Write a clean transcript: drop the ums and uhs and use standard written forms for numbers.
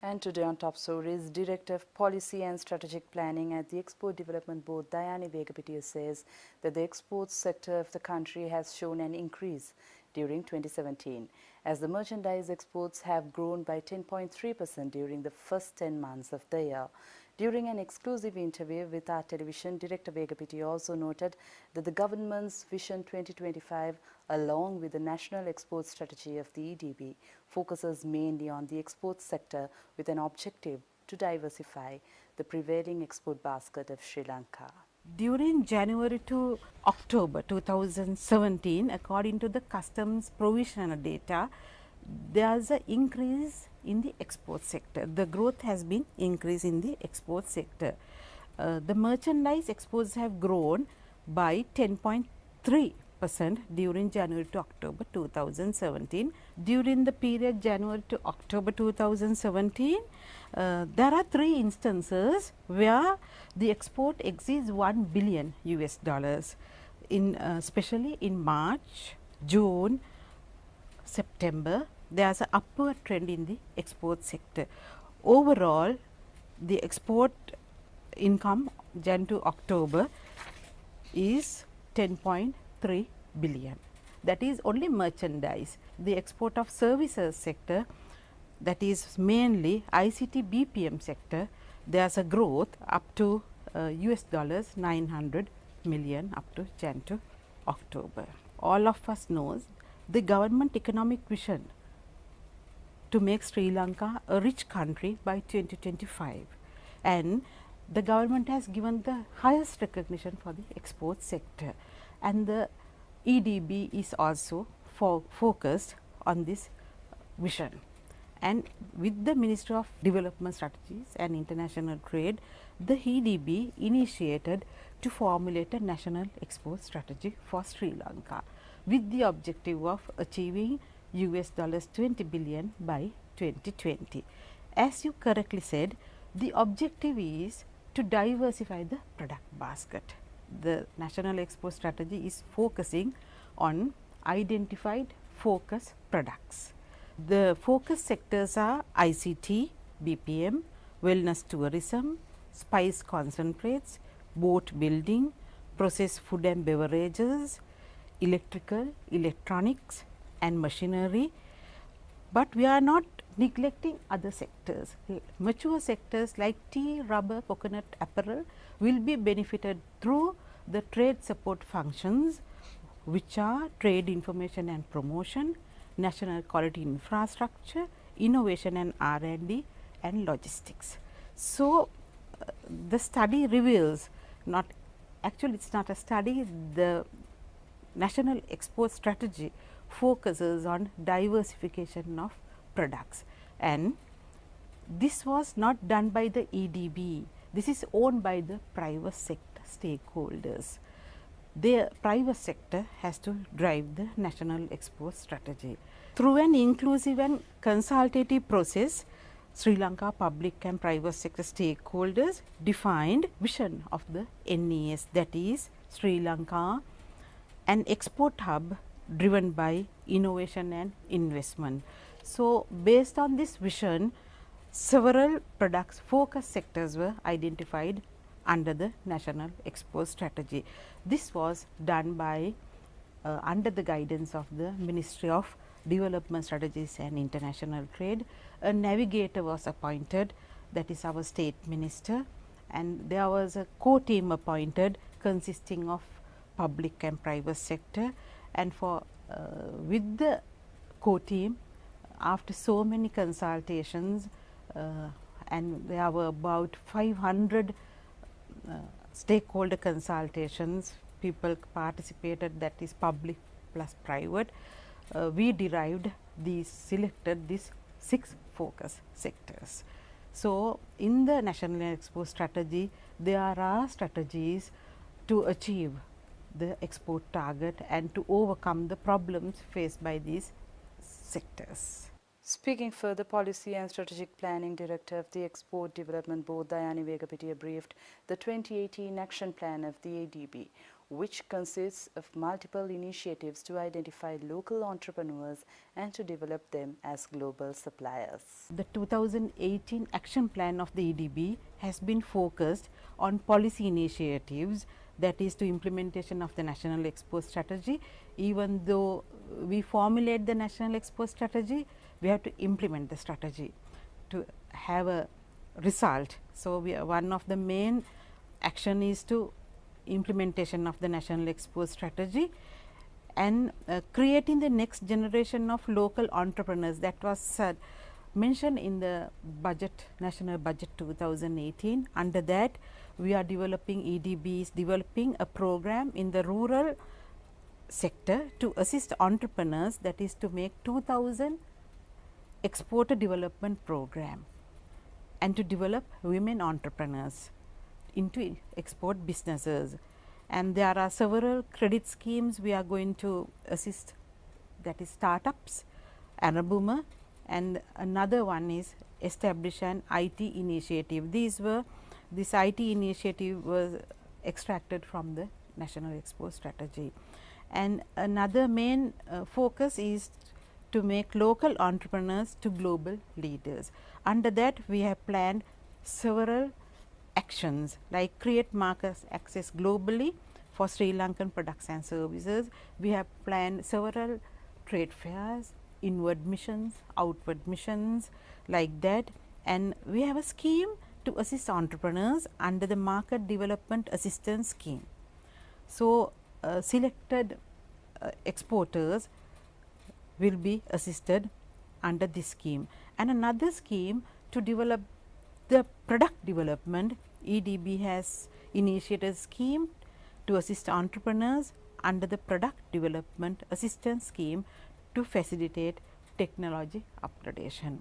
And today on Top Stories, Director of Policy and Strategic Planning at the Export Development Board, Dayani Vegapitiya, says that the exports sector of the country has shown an increase during 2017, as the merchandise exports have grown by 10.3% during the first 10 months of the year. During an exclusive interview with our television, Director Vegapitiya also noted that the government's Vision 2025, along with the National Export Strategy of the EDB, focuses mainly on the export sector with an objective to diversify the prevailing export basket of Sri Lanka. During January to October 2017, according to the customs provisional data, there is an increase in the export sector. The growth has been increased in the export sector. The merchandise exports have grown by 10.3% during January to October 2017. During the period January to October 2017, there are 3 instances where the export exceeds $1 billion US dollars, especially in March, June, September. There is an upward trend in the export sector. Overall, the export income Jan to October is 10.3 billion. That is only merchandise. The export of services sector, that is mainly ICT BPM sector, there is a growth up to US dollars 900 million up to Jan to October. All of us knows the government economic vision to make Sri Lanka a rich country by 2025, and the government has given the highest recognition for the export sector, and the EDB is also focused on this vision. And with the Ministry of Development Strategies and International Trade, the EDB initiated to formulate a national export strategy for Sri Lanka with the objective of achieving US dollars 20 billion by 2020. As you correctly said, the objective is to diversify the product basket. The national export strategy is focusing on identified focus products. The focus sectors are ICT, BPM, wellness tourism, spice concentrates, boat building, processed food and beverages, electrical, electronics and machinery, but we are not neglecting other sectors. Mature sectors like tea, rubber, coconut, apparel will be benefited through the trade support functions, which are trade information and promotion, national quality infrastructure, innovation and R&D and logistics. So, the study reveals, not actually it is not a study, the national export strategy focuses on diversification of products, and this was not done by the EDB. This is owned by the private sector stakeholders. The private sector has to drive the national export strategy. Through an inclusive and consultative process, Sri Lanka public and private sector stakeholders defined vision of the NES, that is Sri Lanka an export hub driven by innovation and investment. So, based on this vision, several products focus sectors were identified under the national export strategy. This was done by under the guidance of the Ministry of Development Strategies and International Trade. A navigator was appointed, that is our state minister, and there was a co-team appointed consisting of public and private sector, and for with the co-team, after so many consultations, and there were about 500 stakeholder consultations, people participated, that is public plus private, we selected these 6 focus sectors. So, in the national export strategy, there are strategies to achieve the export target and to overcome the problems faced by these sectors. Speaking further, Policy and Strategic Planning Director of the Export Development Board, Dayani Vegapitiya, briefed the 2018 Action Plan of the EDB which consists of multiple initiatives to identify local entrepreneurs and to develop them as global suppliers. The 2018 action plan of the EDB has been focused on policy initiatives, that is to implementation of the national export strategy. Even though we formulate the national export strategy, we have to implement the strategy to have a result. So, one of the main action is to implementation of the national export strategy and creating the next generation of local entrepreneurs. That was mentioned in the budget, national budget 2018. Under that, we are developing, EDB is developing a program in the rural sector to assist entrepreneurs, that is to make 2000 exporter development program and to develop women entrepreneurs into export businesses. And there are several credit schemes we are going to assist, that is startups, Anabuma, and another one is establish an IT initiative. This IT initiative was extracted from the national export strategy. And another main focus is to make local entrepreneurs to global leaders. Under that, we have planned several actions like create market access globally for Sri Lankan products and services. We have planned several trade fairs, inward missions, outward missions, like that, and we have a scheme to assist entrepreneurs under the market development assistance scheme. So, selected exporters will be assisted under this scheme. And another scheme to develop the product development, EDB has initiated a scheme to assist entrepreneurs under the product development assistance scheme to facilitate technology upgradation.